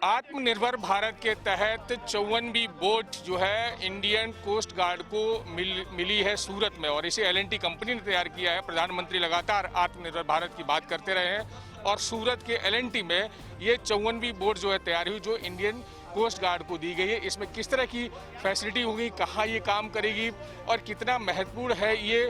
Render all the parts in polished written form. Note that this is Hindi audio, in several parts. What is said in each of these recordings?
आत्मनिर्भर भारत के तहत 54वीं बोट जो है इंडियन कोस्ट गार्ड को मिली है सूरत में, और इसे एल&टी कंपनी ने तैयार किया है। प्रधानमंत्री लगातार आत्मनिर्भर भारत की बात करते रहे हैं और सूरत के एल&टी में ये 54वीं बोट जो है तैयार हुई, जो इंडियन कोस्ट गार्ड को दी गई है। इसमें किस तरह की फैसिलिटी होगी, कहाँ ये काम करेगी और कितना महत्वपूर्ण है ये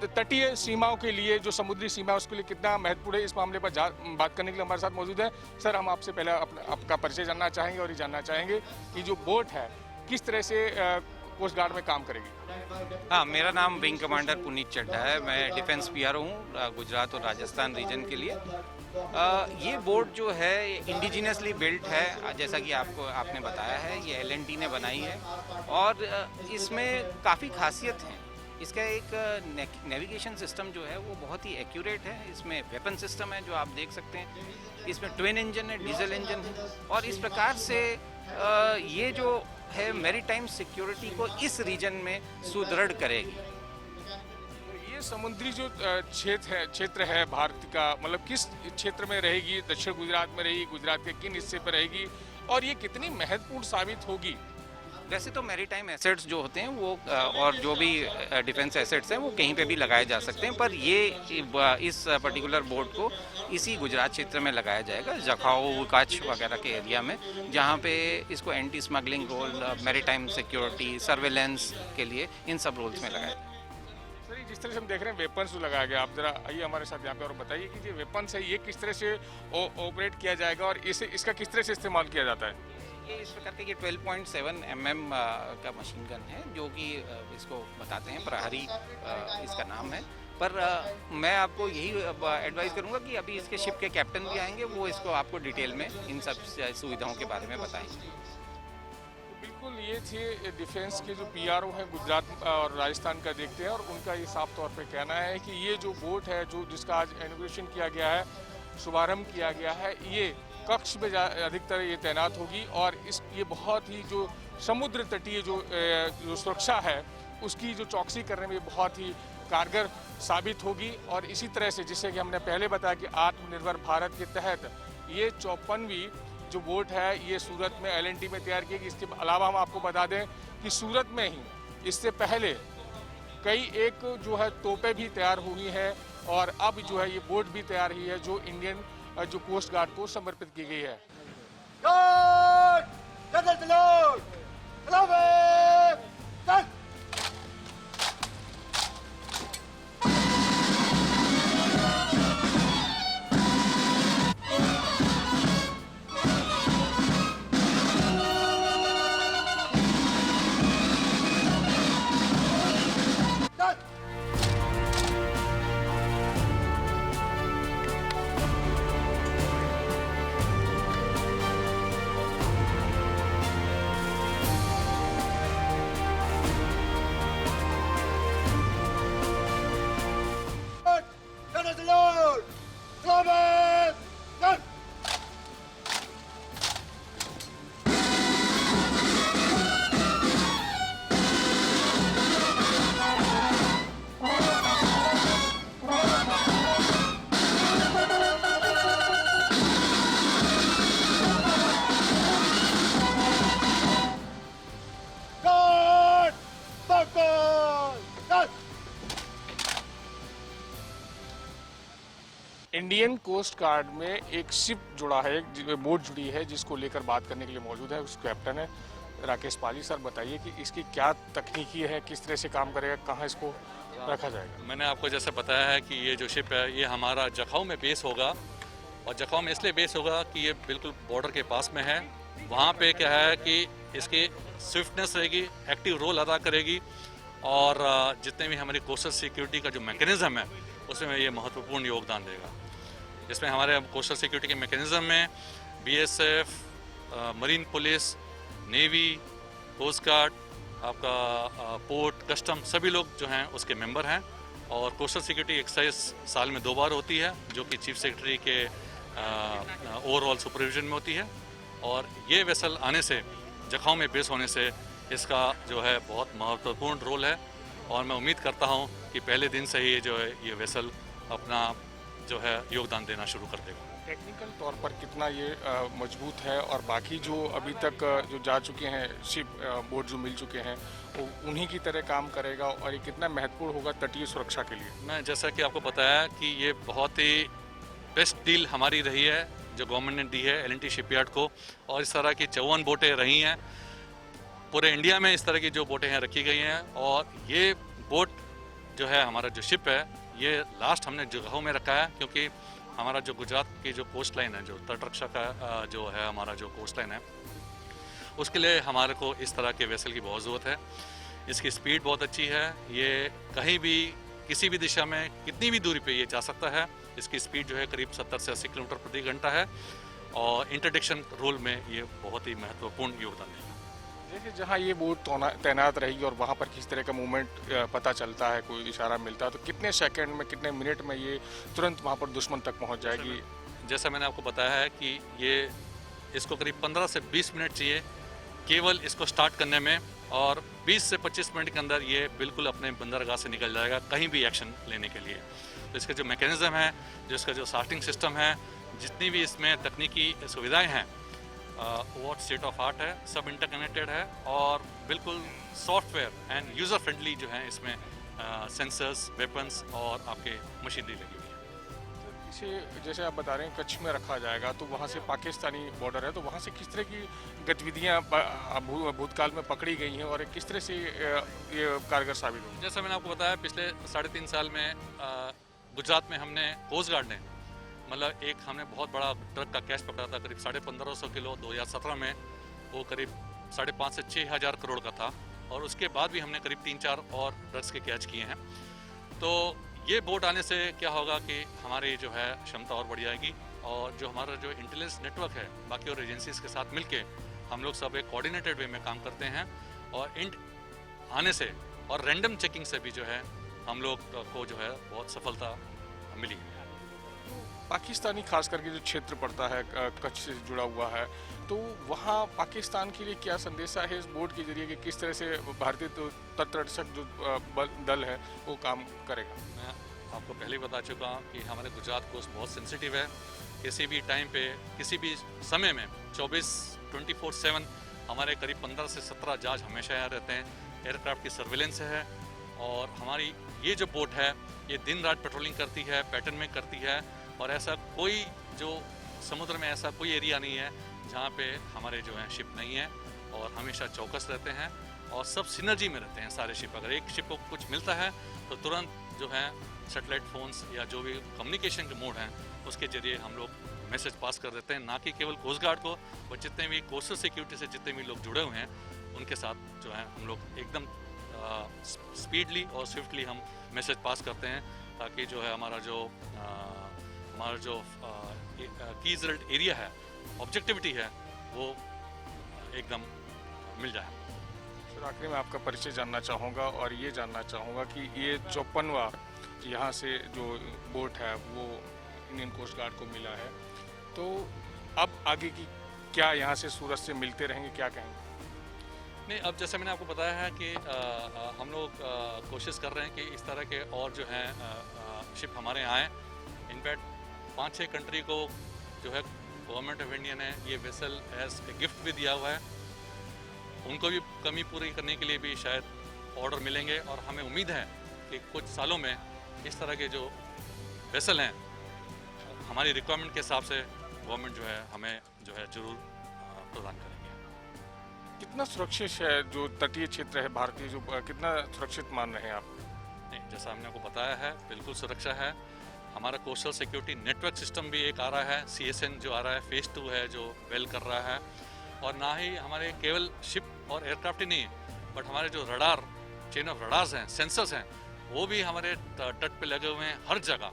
तटीय सीमाओं के लिए, जो समुद्री सीमा है उसके लिए कितना महत्वपूर्ण है, इस मामले पर बात करने के लिए हमारे साथ मौजूद है। सर, हम आपसे पहले आपका परिचय जानना चाहेंगे और ये जानना चाहेंगे कि जो बोट है किस तरह से कोस्ट गार्ड में काम करेगी। हाँ, मेरा नाम विंग कमांडर पुनीत चड्ढा है। मैं डिफेंस पीआरओ हूँ गुजरात और राजस्थान रीजन के लिए। ये बोट जो है इंडिजिनियसली बिल्ट है, जैसा कि आपने बताया है, ये एल&टी ने बनाई है और इसमें काफ़ी खासियत है। इसका एक नेविगेशन सिस्टम जो है वो बहुत ही एक्यूरेट है। इसमें वेपन सिस्टम है जो आप देख सकते हैं, इसमें ट्विन इंजन है, डीजल इंजन है, और इस प्रकार से ये जो है मैरीटाइम सिक्योरिटी को इस रीजन में सुदृढ़ करेगी। ये समुद्री जो क्षेत्र है भारत का, मतलब किस क्षेत्र में रहेगी? दक्षिण गुजरात में रहेगी, गुजरात के किन हिस्से पर रहेगी और ये कितनी महत्वपूर्ण साबित होगी? वैसे तो मैरीटाइम एसेट्स जो होते हैं वो और जो भी डिफेंस एसेट्स हैं वो कहीं पे भी लगाए जा सकते हैं, पर ये इस पर्टिकुलर बोट को इसी गुजरात क्षेत्र में लगाया जाएगा, जखाऊ, कच्छ वगैरह के एरिया में, जहाँ पे इसको anti smuggling role, maritime security, surveillance के लिए इन सब रोल्स में लगाया जाएगा। सर, जिस तरह से हम देख रहे हैं वेपन्स जो लगाया गया, आप जरा आइए हमारे साथ यहाँ पे और बताइए कि जो वेपन्स है ये किस तरह से ऑपरेट किया जाएगा और इसका किस तरह से इस्तेमाल किया जाता है? ये इस प्रकार के 12.7 mm का मशीन गन है, जो कि इसको बताते हैं प्रहरी, इसका नाम है। पर मैं आपको यही एडवाइस करूंगा कि अभी इसके शिप के कैप्टन भी आएंगे, वो इसको आपको डिटेल में इन सब सुविधाओं के बारे में बताएंगे। बिल्कुल, ये थे डिफेंस के जो पीआरओ हैं गुजरात और राजस्थान का, देखते हैं और उनका ये साफ तौर पे कहना है कि ये जो बोट है जिसका आज इनॉग्रेशन किया गया है, शुभारंभ किया गया है, ये कक्ष में अधिकतर ये तैनात होगी और ये बहुत ही जो समुद्र तटीय जो सुरक्षा है उसकी जो चौकसी करने में बहुत ही कारगर साबित होगी। और इसी तरह से, जिससे कि हमने पहले बताया कि आत्मनिर्भर भारत के तहत ये 54वीं जो बोट है ये सूरत में एल&टी में तैयार की गई। इसके अलावा हम आपको बता दें कि सूरत में ही इससे पहले कई एक जो है तोपें भी तैयार हुई हैं और अब जो है ये बोट भी तैयार हुई है जो इंडियन जो कोस्ट गार्ड को समर्पित की गई है। इंडियन कोस्ट गार्ड में एक शिप जुड़ा है, एक बोट जुड़ी है, जिसको लेकर बात करने के लिए मौजूद है। उस कैप्टन है राकेश पाली। सर, बताइए कि इसकी क्या तकनीकी है, किस तरह से काम करेगा, कहाँ इसको रखा जाएगा? मैंने आपको जैसे बताया है कि ये जो शिप है ये हमारा जखाऊ में बेस होगा, और जखाऊ में इसलिए बेस होगा कि ये बिल्कुल बॉर्डर के पास में है। वहाँ पे क्या है कि इसकी स्विफ्टनेस रहेगी, एक्टिव रोल अदा करेगी, और जितने भी हमारी कोस्टल सिक्योरिटी का जो मैकेनिज़्म है उसमें ये महत्वपूर्ण योगदान देगा। इसमें हमारे कोस्टल सिक्योरिटी के मैकेनिज़्म में BSF, marine police, navy, coast guard, आपका पोर्ट, कस्टम, सभी लोग जो हैं उसके मेंबर हैं। और कोस्टल सिक्योरिटी एक्सरसाइज साल में 2 बार होती है, जो कि चीफ सेक्रेटरी के ओवरऑल सुपरविजन में होती है। और ये वेसल आने से, जखाऊ में बेस होने से, इसका जो है बहुत महत्वपूर्ण रोल है। और मैं उम्मीद करता हूँ कि पहले दिन से ही जो है ये वेसल अपना जो है योगदान देना शुरू कर देगा। टेक्निकल तौर पर कितना ये मजबूत है, और बाकी जो अभी तक जो जा चुके हैं शिप बोट जो मिल चुके हैं वो उन्हीं की तरह काम करेगा, और ये कितना महत्वपूर्ण होगा तटीय सुरक्षा के लिए? मैं जैसा कि आपको बताया कि ये बहुत ही बेस्ट डील हमारी रही है जो गवर्नमेंट ने दी है L&T शिपयार्ड को, और इस तरह की 54 बोटें रही हैं पूरे इंडिया में। इस तरह की जो बोटें हैं रखी गई हैं, और ये बोट जो है हमारा जो शिप है ये लास्ट हमने जगहों में रखा है, क्योंकि हमारा जो गुजरात की जो कोस्ट लाइन है, जो तट रक्षा का जो है हमारा जो कोस्ट लाइन है, उसके लिए हमारे को इस तरह के वेसल की बहुत ज़रूरत है। इसकी स्पीड बहुत अच्छी है, ये कहीं भी किसी भी दिशा में कितनी भी दूरी पे ये जा सकता है। इसकी स्पीड जो है करीब 70 से 80 किलोमीटर प्रति घंटा है, और इंटरडिक्शन रोल में ये बहुत ही महत्वपूर्ण योगदान देगा। देखिए, जहाँ ये बोट तैनात रहेगी और वहाँ पर किस तरह का मूवमेंट पता चलता है, कोई इशारा मिलता है, तो कितने सेकंड में, कितने मिनट में ये तुरंत वहाँ पर दुश्मन तक पहुँच जाएगी? जैसा मैंने आपको बताया है कि ये इसको करीब 15 से 20 मिनट चाहिए केवल इसको स्टार्ट करने में, और 20 से 25 मिनट के अंदर ये बिल्कुल अपने बंदरगाह से निकल जाएगा कहीं भी एक्शन लेने के लिए। तो इसका जो मैकेनिज्म है, जो इसका जो स्टार्टिंग सिस्टम है, जितनी भी इसमें तकनीकी सुविधाएं हैं, वो स्टेट ऑफ आर्ट है, सब इंटरकनेक्टेड है, और बिल्कुल सॉफ्टवेयर एंड यूज़र फ्रेंडली जो है इसमें सेंसर्स, वेपन्स और आपके मशीनरी लगी हुई है। इसे जैसे आप बता रहे हैं कच्छ में रखा जाएगा, तो वहाँ से पाकिस्तानी बॉर्डर है, तो वहाँ से किस तरह की गतिविधियाँ भूतकाल में पकड़ी गई हैं, और किस तरह से ये कारगर साबित होगी? जैसा मैंने आपको बताया, पिछले 3.5 साल में गुजरात में हमने कोस्ट गार्ड ने मतलब एक हमने बहुत बड़ा ट्रक का कैश पकड़ा था, करीब 1550 किलो 2017 में, वो करीब 5.5 से 6 हज़ार करोड़ का था, और उसके बाद भी हमने करीब 3-4 और ड्रग्स के कैच किए हैं। तो ये बोट आने से क्या होगा कि हमारी जो है क्षमता और बढ़ जाएगी, और जो हमारा जो इंटेलिजेंस नेटवर्क है बाकी और एजेंसीज के साथ मिलके हम लोग सब एक कोऑर्डिनेटेड वे में काम करते हैं, और इंड आने से और रैंडम चेकिंग से भी जो है हम लोग को जो है बहुत सफलता मिली है। पाकिस्तानी खास करके जो क्षेत्र पड़ता है कच्छ से जुड़ा हुआ है, तो वहाँ पाकिस्तान के लिए क्या संदेशा है इस बोट के जरिए कि किस तरह से भारतीय तटरक्षक जो दल है वो काम करेगा? मैं आपको पहले ही बता चुका हूँ कि हमारे गुजरात कोस्ट बहुत सेंसिटिव है। किसी भी टाइम पे, किसी भी समय में 24/7 हमारे करीब 15 से 17 जहाज हमेशा यहाँ रहते हैं। एयरक्राफ्ट की सर्विलेंस है, और हमारी ये जो बोट है ये दिन रात पेट्रोलिंग करती है, पैटर्न में करती है, और ऐसा कोई जो समुद्र में ऐसा कोई एरिया नहीं है जहाँ पे हमारे जो है शिप नहीं है, और हमेशा चौकस रहते हैं, और सब सिनर्जी में रहते हैं सारे शिप। अगर एक शिप को कुछ मिलता है तो तुरंत जो है सैटेलाइट फ़ोन्स या जो भी कम्युनिकेशन के मोड हैं उसके ज़रिए हम लोग मैसेज पास कर देते हैं, ना कि केवल कोस्ट गार्ड को, और जितने भी कोस्टल सिक्योरिटी से जितने भी लोग जुड़े हुए हैं उनके साथ जो है हम लोग एकदम स्पीडली और स्विफ्टली हम मैसेज पास करते हैं, ताकि जो है हमारा जो की रिजल्ट एरिया है, ऑब्जेक्टिविटी है, वो एकदम मिल जाए। सर, आखिरी में आपका परिचय जानना चाहूँगा, और ये जानना चाहूँगा कि ये 54वां यहाँ से जो बोट है वो इंडियन कोस्ट गार्ड को मिला है, तो अब आगे की क्या यहाँ से सूरत से मिलते रहेंगे, क्या कहेंगे? नहीं, अब जैसे मैंने आपको बताया है कि हम लोग कोशिश कर रहे हैं कि इस तरह के और जो हैं शिप हमारे यहाँ आएँ। इनफैक्ट 5-6 कंट्री को जो है गवर्नमेंट ऑफ इंडिया ने ये वेसल एज ए गिफ्ट भी दिया हुआ है। उनको भी कमी पूरी करने के लिए भी शायद ऑर्डर मिलेंगे, और हमें उम्मीद है कि कुछ सालों में इस तरह के जो वेसल हैं हमारी रिक्वायरमेंट के हिसाब से गवर्नमेंट जो है हमें जो है जरूर प्रदान करेंगे। कितना सुरक्षित है जो तटीय क्षेत्र है भारतीय, जो कितना सुरक्षित मान रहे हैं आप? नहीं, जैसा हमने आपको बताया है बिल्कुल सुरक्षा है। हमारा कोस्टल सिक्योरिटी नेटवर्क सिस्टम भी एक आ रहा है, CSN जो आ रहा है, फेज़ 2 है जो वेल कर रहा है, और ना ही हमारे केवल शिप और एयरक्राफ्ट ही नहीं, बट हमारे जो रडार, चेन ऑफ रडार्स हैं, सेंसर्स हैं, वो भी हमारे तट पे लगे हुए हैं हर जगह।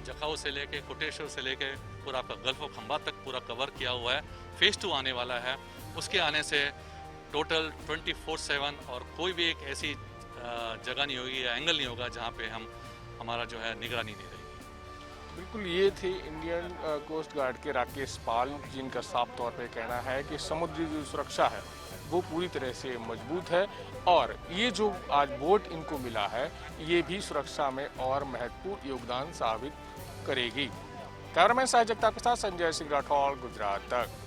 जखाऊ से लेके कोटेश्वर से लेके पूरा आपका गल्फ ऑफ खंबात तक पूरा कवर किया हुआ है। फेज़ 2 आने वाला है, उसके आने से टोटल 24/7 और कोई भी एक ऐसी जगह नहीं होगी या एंगल नहीं होगा जहाँ पे हमारा जो है निगरानी नहीं रहेगी। बिल्कुल, ये थे इंडियन कोस्ट गार्ड के राकेश पाल, जिनका साफ तौर पे कहना है कि समुद्री जो सुरक्षा है वो पूरी तरह से मजबूत है, और ये जो आज बोट इनको मिला है ये भी सुरक्षा में और महत्वपूर्ण योगदान साबित करेगी। कैमरामैन साहिब जगताप के साथ संजय सिंह राठौड़, गुजरात तक।